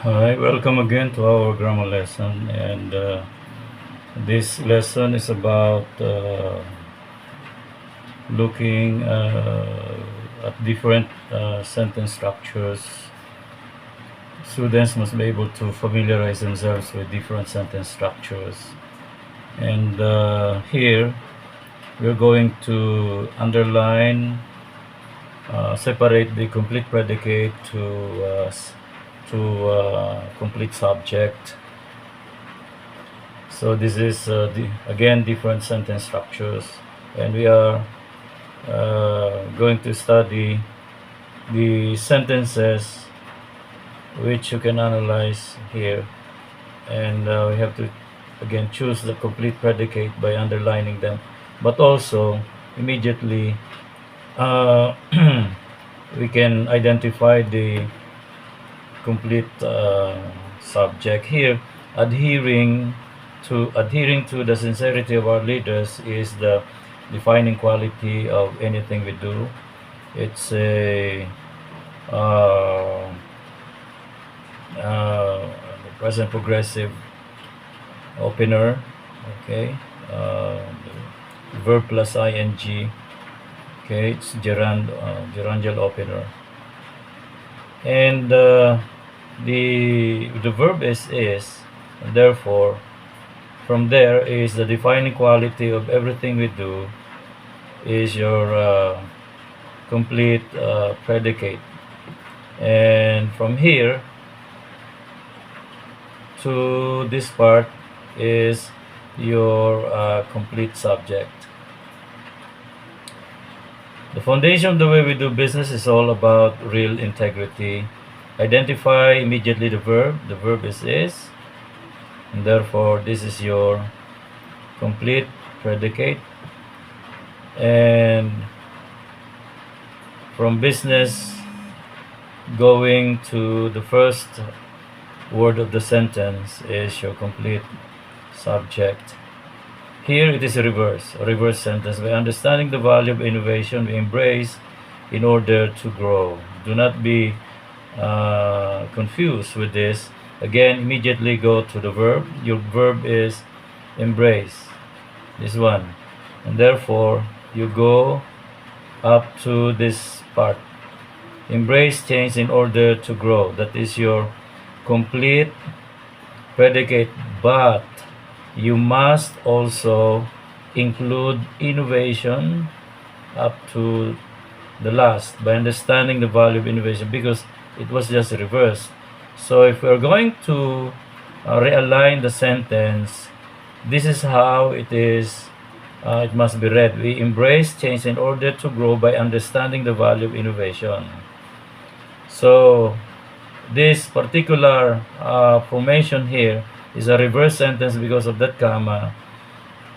Hi, welcome again to our grammar lesson. And this lesson is about looking at different sentence structures. Students must be able to familiarize themselves with different sentence structures. And here we're going to underline, separate the complete predicate to complete subject. So this is again different sentence structures, and we are going to study the sentences which you can analyze here, and we have to again choose the complete predicate by underlining them, but also immediately uh, we can identify the complete subject here. Adhering to the sincerity of our leaders is the defining quality of anything we do. It's a uh, uh, present progressive opener. Okay, uh, verb plus ing. Okay, it's gerundial opener, and the verb is, and therefore from there is the defining quality of everything we do is your complete predicate, and from here to this part is your complete subject. The foundation of the way we do business is all about real integrity. Identify immediately the verb. The verb is, and therefore this is your complete predicate. And from business, going to the first word of the sentence is your complete subject. Here it is a reverse sentence. By understanding the value of innovation, we embrace in order to grow. Do not be confused with this. Again, immediately go to the verb. Your verb is embrace, this one, and therefore you go up to this part. Embrace change in order to grow. That is your complete predicate, but you must also include innovation up to the last by understanding the value of innovation, because it was just reversed. So if we're going to realign the sentence, this is how it is. It must be read. We embrace change in order to grow by understanding the value of innovation. So this particular formation here is a reverse sentence because of that comma,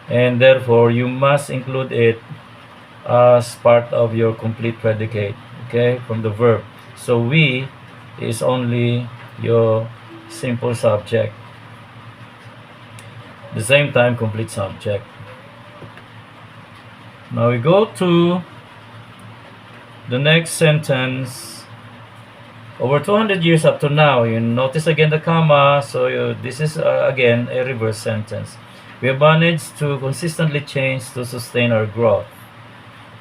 and therefore you must include it as part of your complete predicate, okay, from the verb. So we is only your simple subject, the same time complete subject. Now we go to the next sentence. Over 200 years up to now, you notice again the comma, so this is again a reverse sentence. We have managed to consistently change to sustain our growth.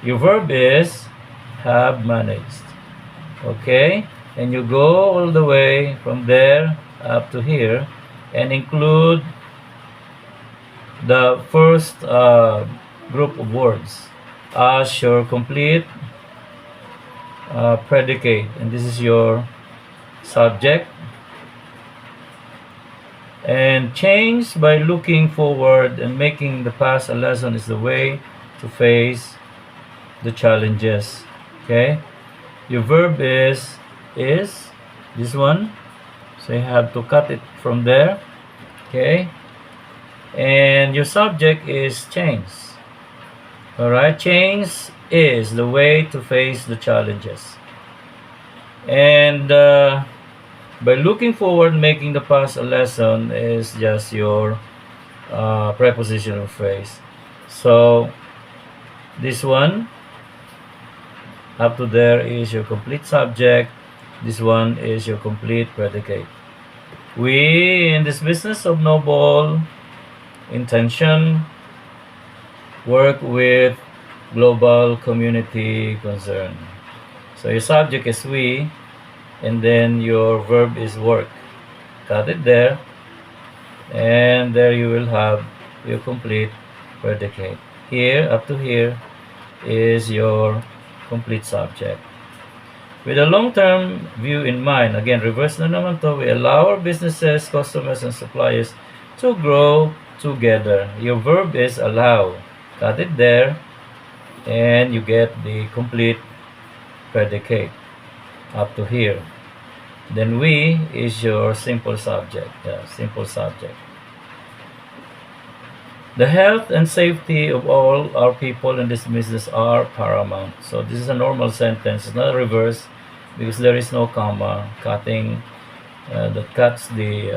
Your verb is have managed, okay, and you go all the way from there up to here and include the first group of words as your complete predicate, and this is your subject. And change by looking forward and making the past a lesson is the way to face the challenges. Okay, your verb is this one, so you have to cut it from there. Okay, and your subject is change. All right, change is the way to face the challenges, and by looking forward, making the past a lesson is just your prepositional phrase. So this one up to there is your complete subject. This one is your complete predicate. We, in this business of noble intention, work with global community concern. So your subject is we, and then your verb is work. Cut it there, and there you will have your complete predicate. Here, up to here, is your complete subject. With a long-term view in mind, again, reverse na naman to, we allow our businesses, customers, and suppliers to grow together. Your verb is allow. Cut it there, and you get the complete predicate up to here. Then we is your simple subject. Yeah, simple subject. The health and safety of all our people in this business are paramount. So this is a normal sentence. It's not a reverse because there is no comma cutting that cuts the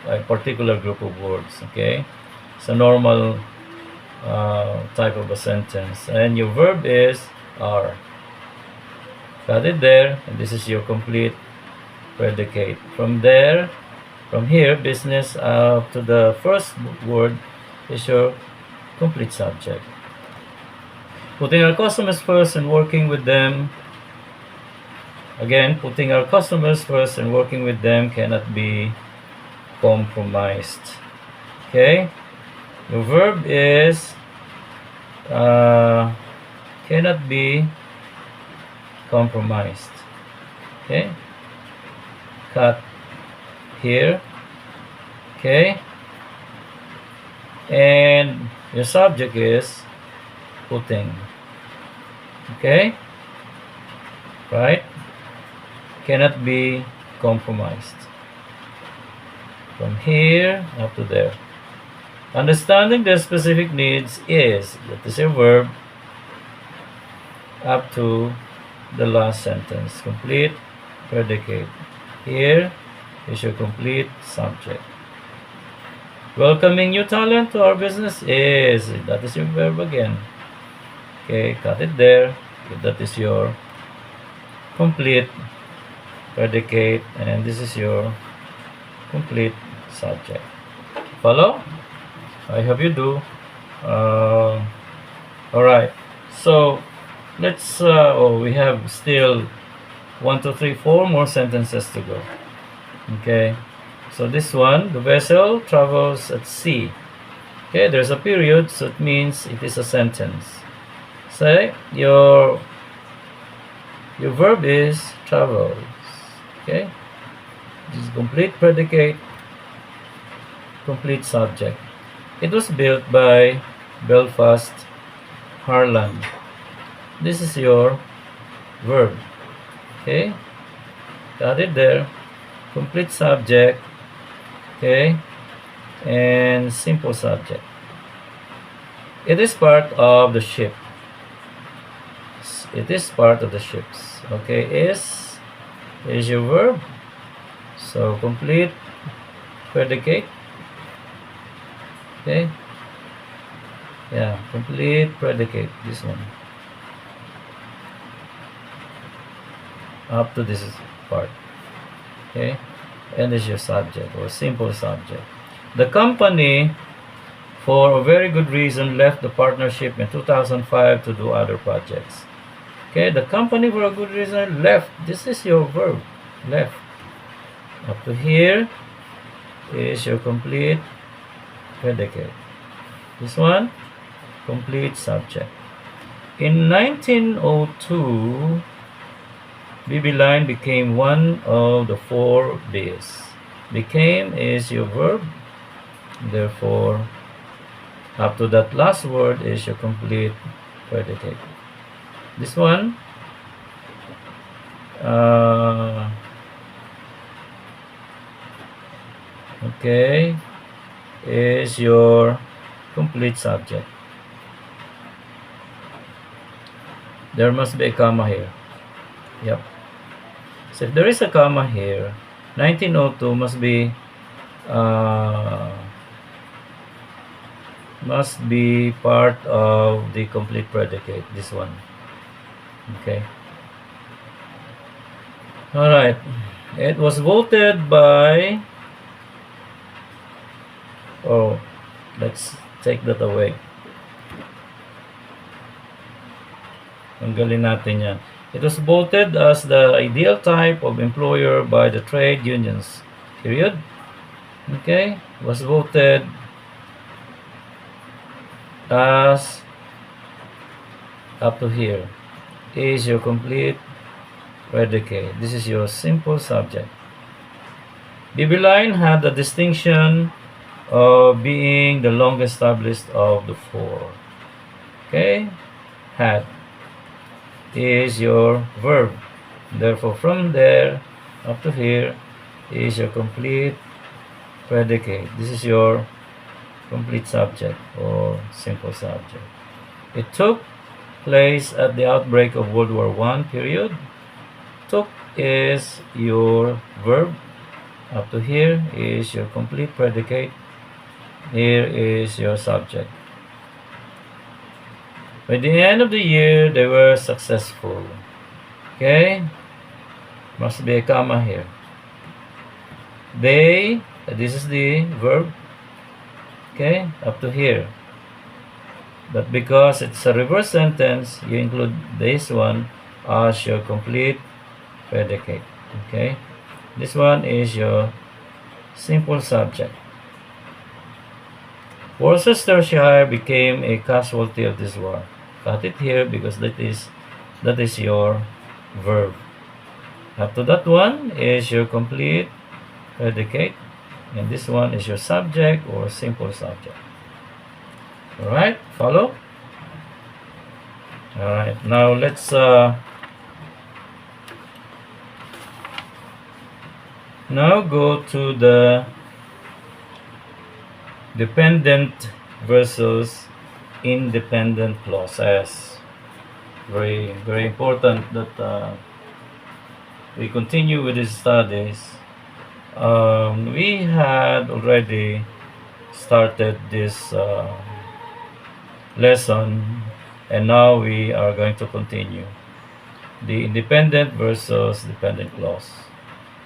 a particular group of words. Okay, it's a normal type of a sentence, and your verb is are. Cut it there, and this is your complete predicate. From there, from here, business to the first word is your complete subject. Putting our customers first and working with them. Again, putting our customers first and working with them cannot be compromised. Okay? The verb is cannot be compromised. Okay? Cut here. Okay? And your subject is putting. Okay? Right? Cannot be compromised. From here up to there. Understanding the specific needs is, that is your verb, up to the last sentence. Complete predicate. Here is your complete subject. Welcoming new talent to our business is, that is your verb again. Okay, cut it there. That is your complete predicate, and this is your complete subject. Follow? I hope you do. Alright, so let's we have still 1, 2, 3, 4 more sentences to go. Okay, so this one, the vessel travels at sea. Okay, there's a period, so it means it is a sentence. Say your verb is travels. Okay, this is complete predicate, complete subject. It was built by Belfast, Ireland. This is your verb. Okay, got it there. Complete subject. Okay, and simple subject. It is part of the ship. It is part of the ships. Okay, is your verb. So complete predicate. Okay, yeah, complete predicate, this one up to this part. Okay, and this is your subject or simple subject. The company, for a very good reason, left the partnership in 2005 to do other projects. Okay, the company for a good reason left. This is your verb, left. Up to here is your complete predicate. This one, complete subject. In 1902, BB line became one of the 4 B's. Became is your verb. Therefore, up to that last word is your complete predicate. This one, okay, is your complete subject. There must be a comma here. Yep. So if there is a comma here, 1902 must be part of the complete predicate, this one. Okay. All right. It was voted by Oh, let's take that away. Tanggalin natin yan. It was voted as the ideal type of employer by the trade unions. Period. Okay? Was voted as up to here. Is your complete predicate. This is your simple subject. Bibline had the distinction of being the longest established of the four. Okay? Had is your verb. Therefore, from there up to here is your complete predicate. This is your complete subject or simple subject. It took place at the outbreak of World War I, period. Took is your verb. Up to here is your complete predicate. Here is your subject. By the end of the year, they were successful. Okay? Must be a comma here. They, this is the verb. Okay? Up to here. But because it's a reverse sentence, you include this one as your complete predicate. Okay? This one is your simple subject. Worcestershire became a casualty of this war. Cut it here because that is your verb. After that one is your complete predicate, and this one is your subject or simple subject. Alright, follow? Alright, now let's now go to the dependent versus independent clauses. Very, very important that we continue with these studies. We had already started this lesson, and now we are going to continue the independent versus dependent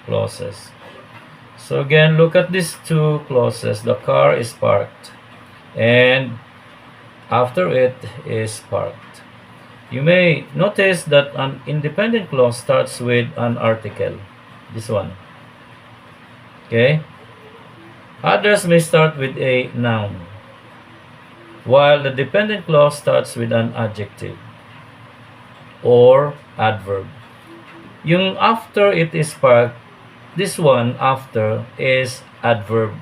clauses. So again, look at these two clauses. The car is parked, and after it is parked. You may notice that an independent clause starts with an article. This one. Okay? Others may start with a noun, while the dependent clause starts with an adjective or adverb. Yung after it is parked, this one after is adverb.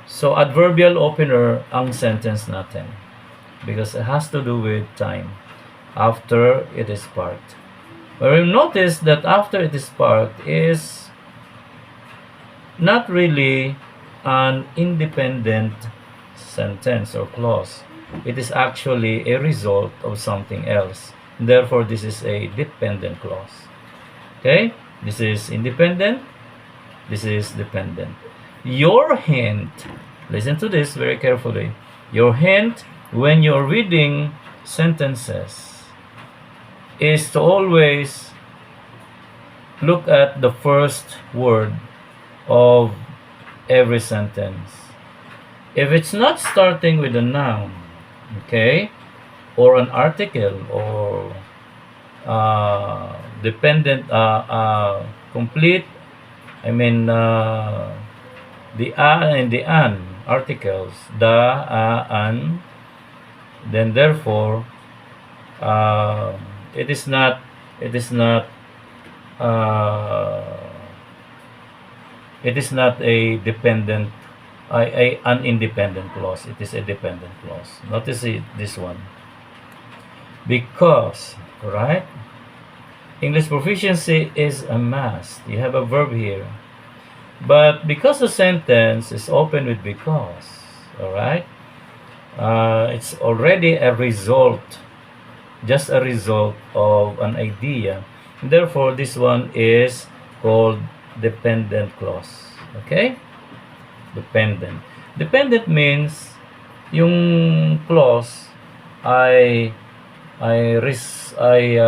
So adverbial opener ang sentence natin because it has to do with time after it is parked. But we notice that after it is parked is not really an independent sentence or clause. It is actually a result of something else. Therefore, this is a dependent clause. Okay? This is independent. This is dependent. Your hint, listen to this very carefully. Your hint when you're reading sentences is to always look at the first word of every sentence. If it's not starting with a noun, okay, or an article or dependent, complete, I mean, the a and the an articles, the, an, then therefore, it is not a dependent, an independent clause. It is a dependent clause. Notice this one. Because, right? English proficiency is a must. You have a verb here. But because the sentence is open with because, alright? It's already a result, just a result of an idea. Therefore, this one is called dependent clause. Okay? Dependent. Dependent means yung clause ay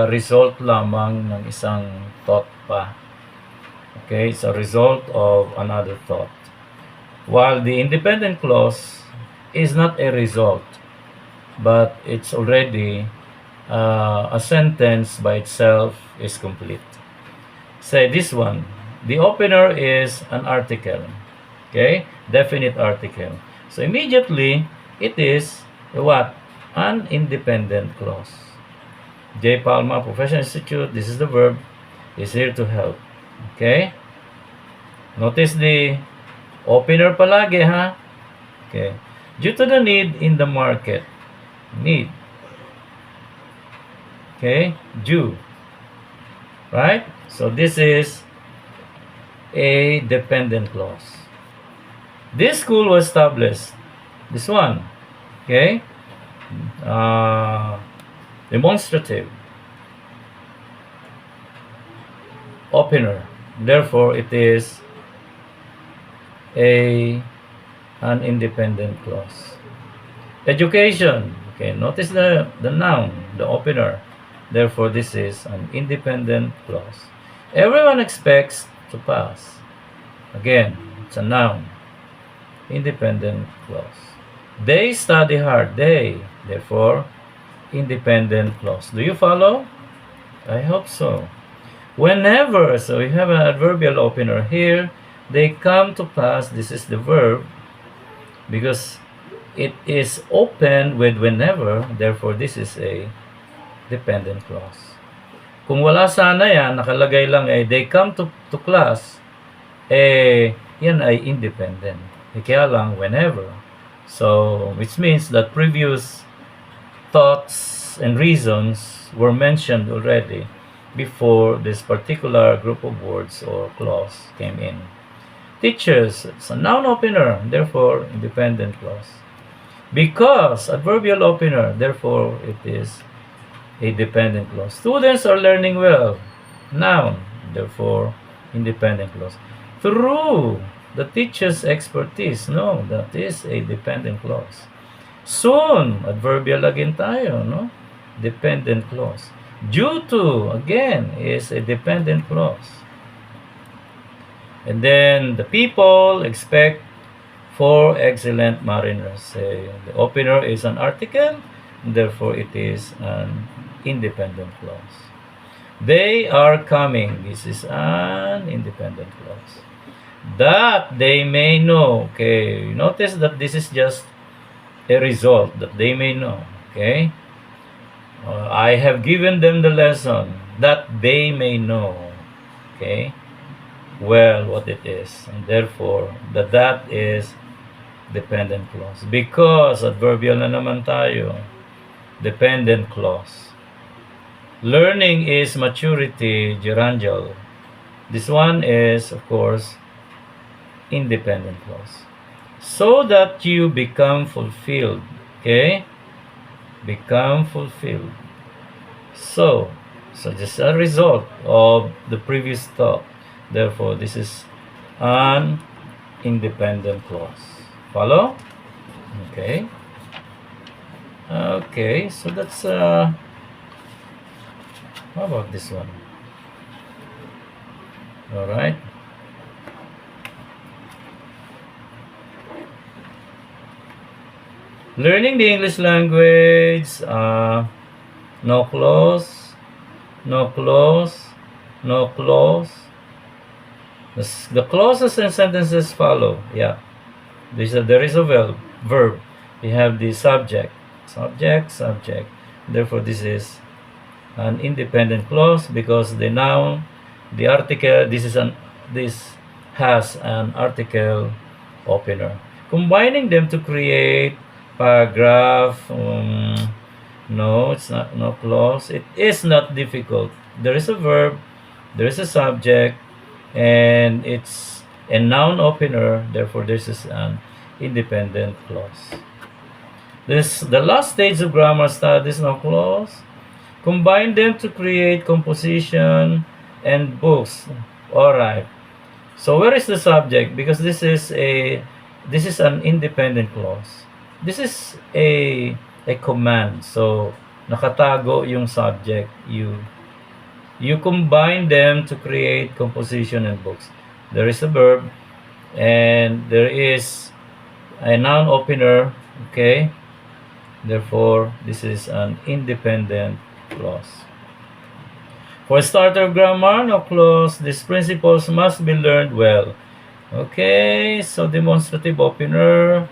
result lamang ng isang thought pa. Okay, it's a result of another thought. while the independent clause is not a result, but it's already a sentence by itself is complete. Say this one, the opener is an article, okay, definite article. So immediately it is a what? An independent clause. J. Palma Professional Institute, this is the verb, is here to help. Okay? Notice the opener palagi, ha? Okay. Due to the need in the market. Need. Okay? Due. Right? So this is a dependent clause. This school was established. This one. Okay? Demonstrative. Opener. Therefore, it is an independent clause. Education. Okay, notice the noun, the opener. Therefore, this is an independent clause. Everyone expects to pass. Again, it's a noun. Independent clause. They study hard. They. Therefore, independent clause. Do you follow? I hope so. Whenever, so we have an adverbial opener here, they come to pass, this is the verb, because it is open with whenever, therefore this is a dependent clause. Kung wala sana yan, nakalagay lang they come to class, yan ay independent. Kaya lang whenever. So, which means that previous thoughts and reasons were mentioned already before this particular group of words or clause came in. Teachers, it's a noun opener, therefore independent clause. Because, adverbial opener, therefore it is a dependent clause. Students are learning well, noun, therefore independent clause. Through the teacher's expertise, no, that is a dependent clause. Soon, adverbial again tayo, no? Dependent clause. Due to, again, is a dependent clause. And then the people expect 4 excellent mariners. The opener is an article, therefore it is an independent clause. They are coming. This is an independent clause. That they may know. Okay, notice that this is just a result, that they may know. Okay, I have given them the lesson that they may know. Okay, well, what it is, and therefore that is dependent clause. Because adverbial na naman tayo, dependent clause. Learning is maturity, gerundial. This one is, of course, independent clause. So that you become fulfilled. Okay? Become fulfilled. So just a result of the previous thought. Therefore, this is an independent clause. Follow? Okay. Okay, so that's how about this one? All right. Learning the English language, no clause, no clause, no clause. The clauses and sentences follow. Yeah. There is a verb. We have the subject, subject. Therefore, this is an independent clause because the noun, the article, this has an article opener. Combining them to create paragraph. No, it's not. No clause. It is not difficult. There is a verb, there is a subject, and it's a noun opener. Therefore, this is an independent clause. The last stage of grammar studies, no clause. Combine them to create composition and books. All right. So where is the subject? Because this is an independent clause. This is a command. So nakatago yung subject. You combine them to create composition and books. There is a verb, and there is a noun opener. Okay, therefore this is an independent clause. For starter grammar, no clause. These principles must be learned well. Okay, so demonstrative opener.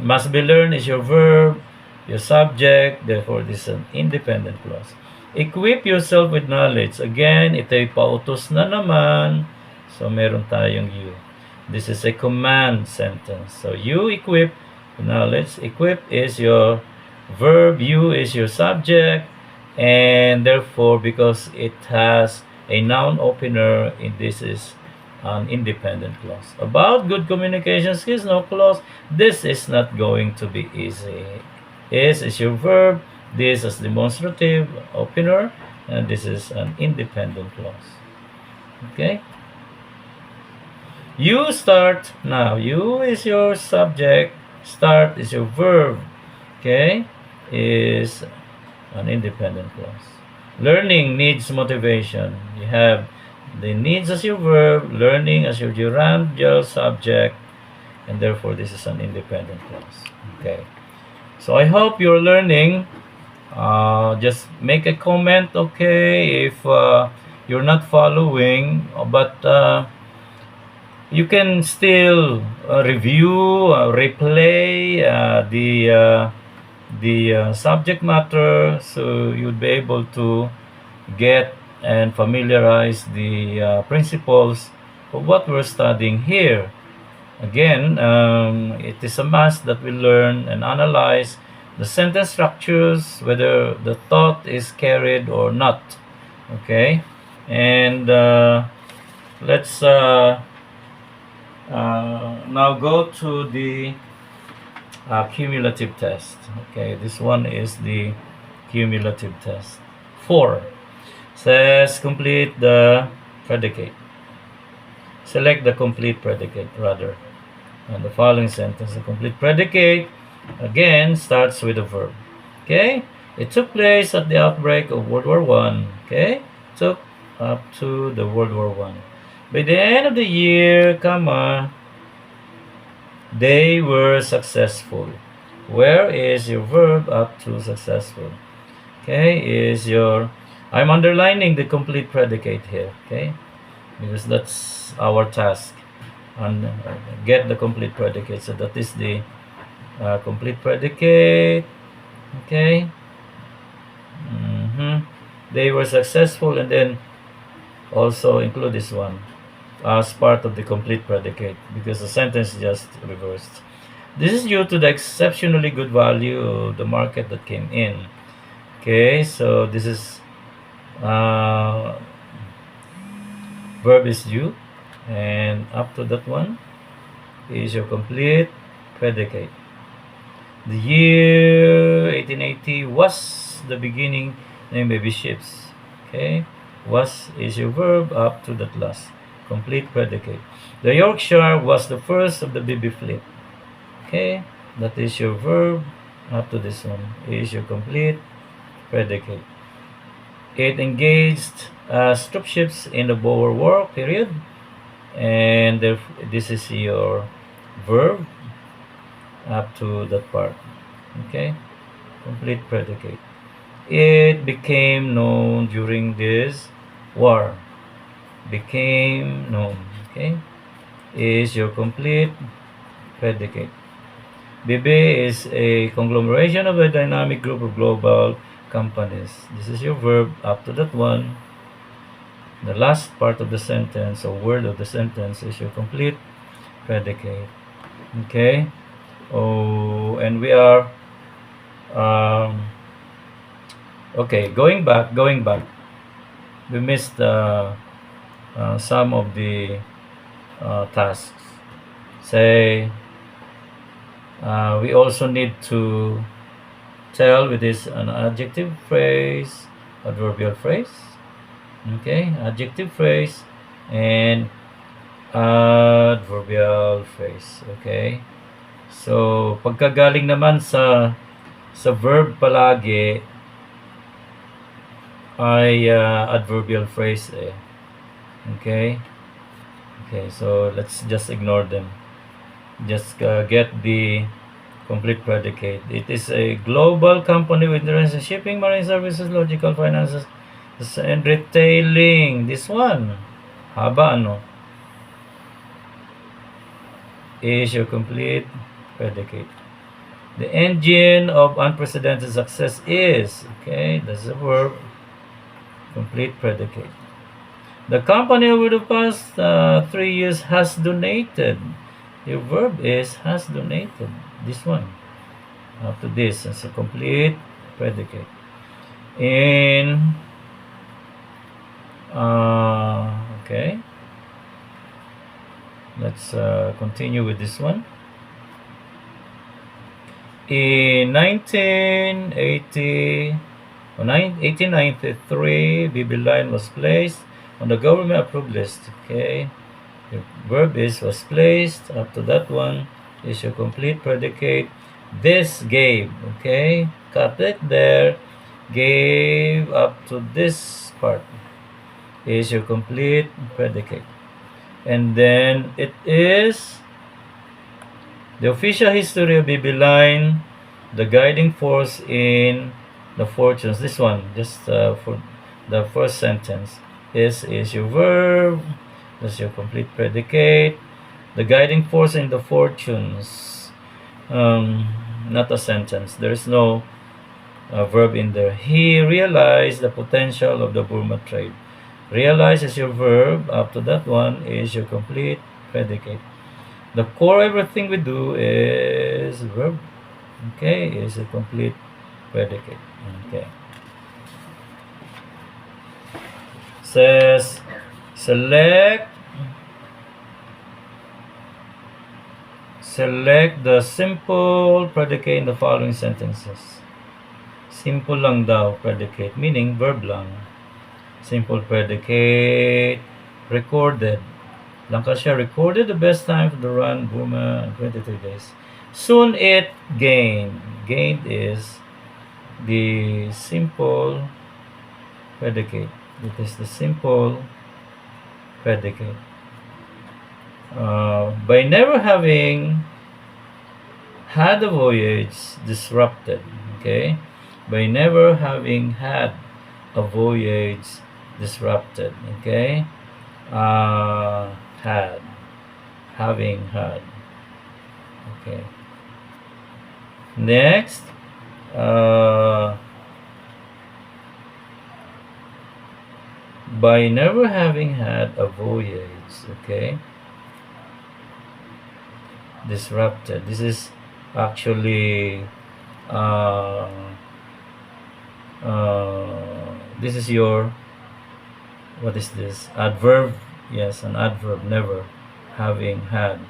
Must be learned is your verb, your subject, therefore this is an independent clause. Equip yourself with knowledge. Again, ito'y pautos na naman. So, meron tayong you. This is a command sentence. So, you equip knowledge. Equip is your verb, you is your subject, and therefore, because it has a noun opener, this is an independent clause. About good communication skills, no clause. This is not going to be easy. Is your verb, this is demonstrative opener, and this is an independent clause. Okay? You start now. You is your subject. Start is your verb. Okay? Is an independent clause. Learning needs motivation. You have the needs as your verb, learning as your gerundial subject, and therefore this is an independent clause. Okay. So I hope you're learning. Just make a comment, okay, if you're not following, but you can still review, replay the subject matter, so you'll be able to get and familiarize the principles of what we're studying here. Again, it is a must that we learn and analyze the sentence structures, whether the thought is carried or not. Okay, and let's now go to the cumulative test. Okay, this one is the cumulative test. 4 says complete the predicate. Select the complete predicate rather. And the following sentence, the complete predicate again starts with a verb. Okay, it took place at the outbreak of World War I. Okay, took up to the World War I. By the end of the year, comma, they were successful. Where is your verb up to successful? Okay, is your, I'm underlining the complete predicate here, okay, because that's our task, and get the complete predicate. So that is the complete predicate. Okay, they were successful, and then also include this one as part of the complete predicate, because the sentence is just reversed. This is due to the exceptionally good value of the market that came in. Okay, so this is verb is due, and up to that one is your complete predicate. The year 1880 was the beginning, name baby ships. Okay, was is your verb up to that last complete predicate. The Yorkshire was the first of the baby fleet. Okay, that is your verb up to this one is your complete predicate. It engaged troop ships in the Boer War period, and this is your verb up to that part. Okay, complete predicate. It became known during this war. Became known. Okay, is your complete predicate. BB is a conglomeration of a dynamic group of global companies. This is your verb up to that one. The last part of the sentence or word of the sentence is your complete predicate. Okay. Oh, and we are okay, going back. We missed some of the tasks. Say we also need to tell with this an adjective phrase, adverbial phrase. Okay, adjective phrase and adverbial phrase. Okay, so pagkagaling naman sa verb palagi ay adverbial phrase eh. Okay, Okay, so let's just ignore them. Just get the complete predicate. It is a global company with international shipping, marine services, logical finances, and retailing. This one. Haba ano? Is your complete predicate. The engine of unprecedented success is, okay, that's the verb, complete predicate. The company over the past 3 years has donated. Your verb is has donated. This one. After this, it's a complete predicate. In, okay, let's continue with this one. In 1980, 1893, BB line was placed on the government approved list. Okay, the verb is was placed. Up to that one is your complete predicate. This gave. Okay, cut it there. Gave up to this part is your complete predicate. And then it is the official history of BB line, the guiding force in the fortunes. This one, just for the first sentence, is your verb. That's your complete predicate. The guiding force in the fortunes. Not a sentence. There is no verb in there. He realized the potential of the Burma trade. Realize is your verb. Up to that one is your complete predicate. The core of everything we do is verb. Okay, is a complete predicate. Okay. Says select the simple predicate in the following sentences. Simple lang daw predicate, meaning verb lang. Simple predicate, recorded. Lancashire recorded the best time for the run Burma in 23 days. Soon it gained. Gained is the simple predicate. It is the simple predicate. By never having had a voyage disrupted. Okay? By never having had a voyage disrupted. Okay? Had. Having had. Okay. Next. By never having had a voyage. Okay. Disrupted. This is actually this is your, what is this, adverb? Yes, an adverb. Never having had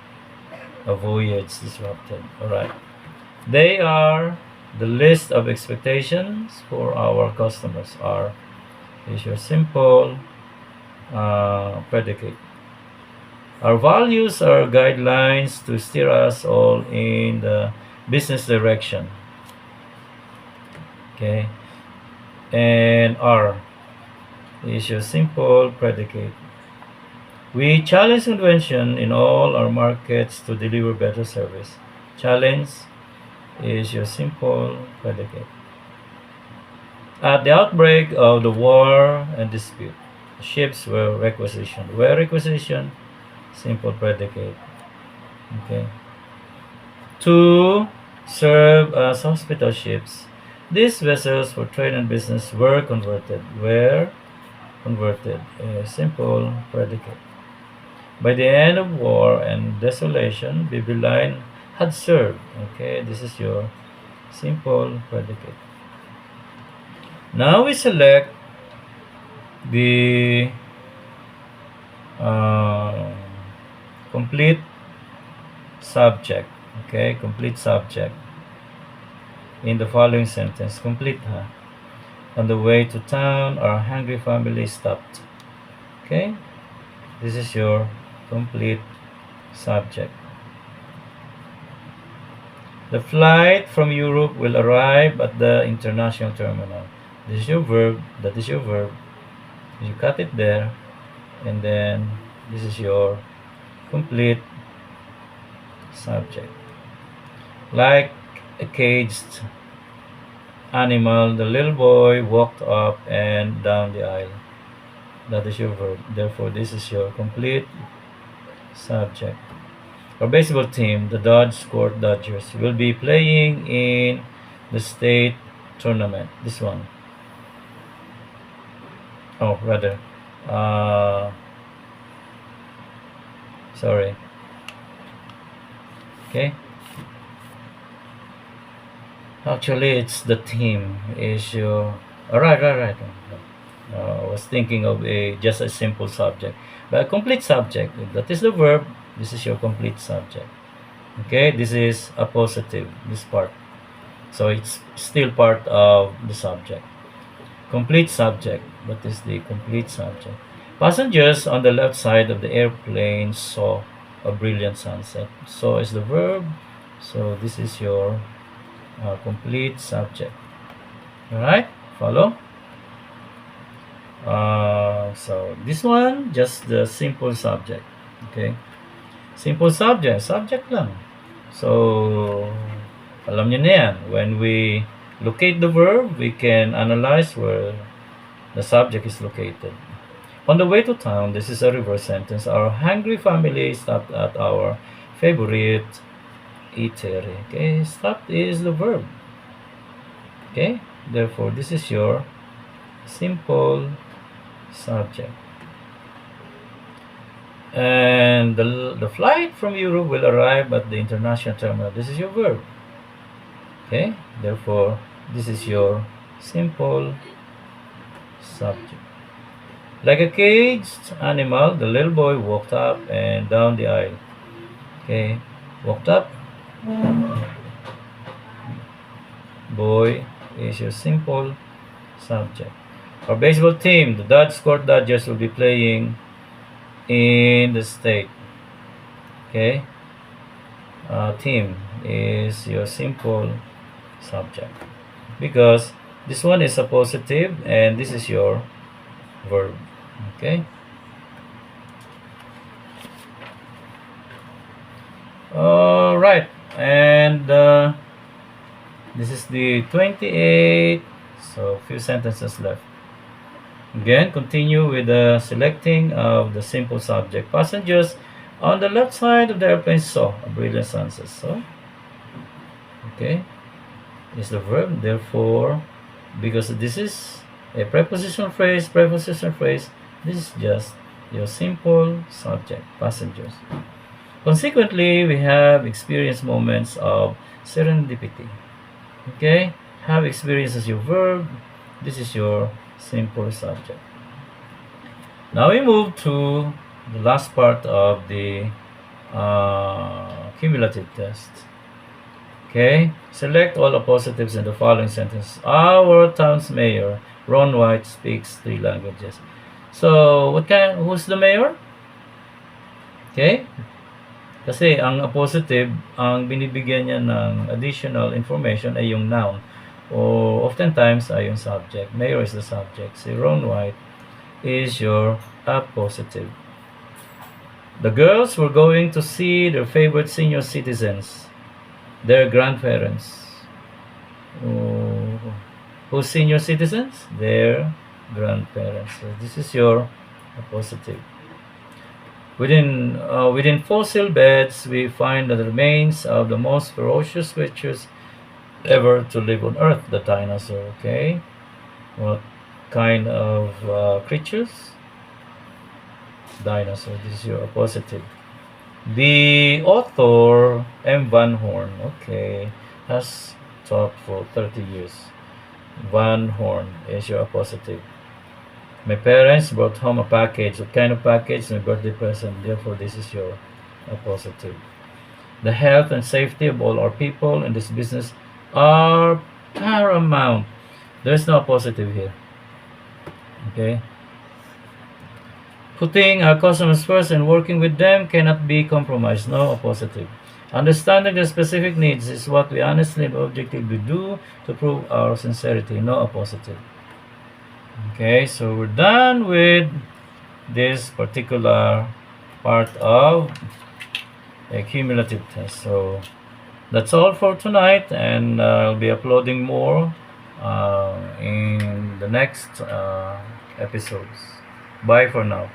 a voyage disrupted. All right, they are the list of expectations for our customers are is your simple predicate. Our values are guidelines to steer us all in the business direction. Okay, and R is your simple predicate. We challenge convention in all our markets to deliver better service. Challenge is your simple predicate. At the outbreak of the war and dispute, ships were requisitioned. Were requisitioned, simple predicate. Okay. To serve as hospital ships, these vessels for trade and business were converted. Were converted. A simple predicate. By the end of war and desolation, BB line had served. Okay, this is your simple predicate. Now we select the complete subject. Okay, complete subject in the following sentence. Complete, huh? On the way to town, our hungry family stopped. Okay, this is your complete subject. The flight from Europe will arrive at the international terminal. This is your verb. That is your verb. You cut it there, and then this is your complete subject. Like a caged animal, the little boy walked up and down the aisle. That is your verb. Therefore, this is your complete subject. Our baseball team, the Dodge Court Dodgers, will be playing in the state tournament. This one. Oh, rather. Uh, sorry. Okay. Actually, it's the team is your. All right, right, right. I was thinking of a just a simple subject, but a complete subject. That is the verb. This is your complete subject. Okay, this is a positive. This part, so it's still part of the subject. Complete subject. What is the complete subject? Passengers on the left side of the airplane saw a brilliant sunset. So is the verb. So this is your complete subject. All right, follow. So this one just the simple subject. Okay, simple subject, subject lang. So alam niyo na yan. When we locate the verb, we can analyze where the subject is located. On the way to town, this is a reverse sentence. Our hungry family stopped at our favorite eatery. Okay, stopped is the verb. Okay, therefore this is your simple subject. And the flight from Europe will arrive at the international terminal. This is your verb. Okay, therefore this is your simple subject. Like a caged animal, the little boy walked up and down the aisle. Okay, walked up. Boy is your simple subject. Our baseball team, the Dodge Court Dodgers, will be playing in the state. Okay, team is your simple subject because this one is a positive and this is your verb. Okay. All right, and this is the 28. So few sentences left. Again, continue with the selecting of the simple subject. Passengers on the left side of the airplane saw a brilliant sunset. So, okay, is the verb. Therefore, because this is a prepositional phrase, this is just your simple subject, passengers. Consequently, we have experienced moments of serendipity. Okay, have experience as your verb. This is your simple subject. Now we move to the last part of the cumulative test. Okay, select all the positives in the following sentence. Our town's mayor, Ron White, speaks 3 languages. So, who's the mayor? Okay, kasi ang positive, ang binibigyan niya ng additional information ay yung noun. O oftentimes ay yung subject. Mayor is the subject. Si Ron White is your appositive. The girls were going to see their favorite senior citizens, their grandparents. Who's senior citizens? Their grandparents. So this is your appositive. Within fossil beds, we find the remains of the most ferocious creatures ever to live on Earth, the dinosaur. Okay, what kind of creatures? Dinosaur. This is your positive. The author M. Van Horn, okay, has taught for 30 years. Van Horn is your positive. My parents brought home a package. What kind of package? My birthday present. Therefore, this is your positive. The health and safety of all our people in this business are paramount. There's no positive here. Okay. Putting our customers first and working with them cannot be compromised. No positive. Understanding their specific needs is what we honestly and objectively do to prove our sincerity. No positive. Okay, so we're done with this particular part of a cumulative test. So that's all for tonight, and I'll be uploading more in the next episodes. Bye for now.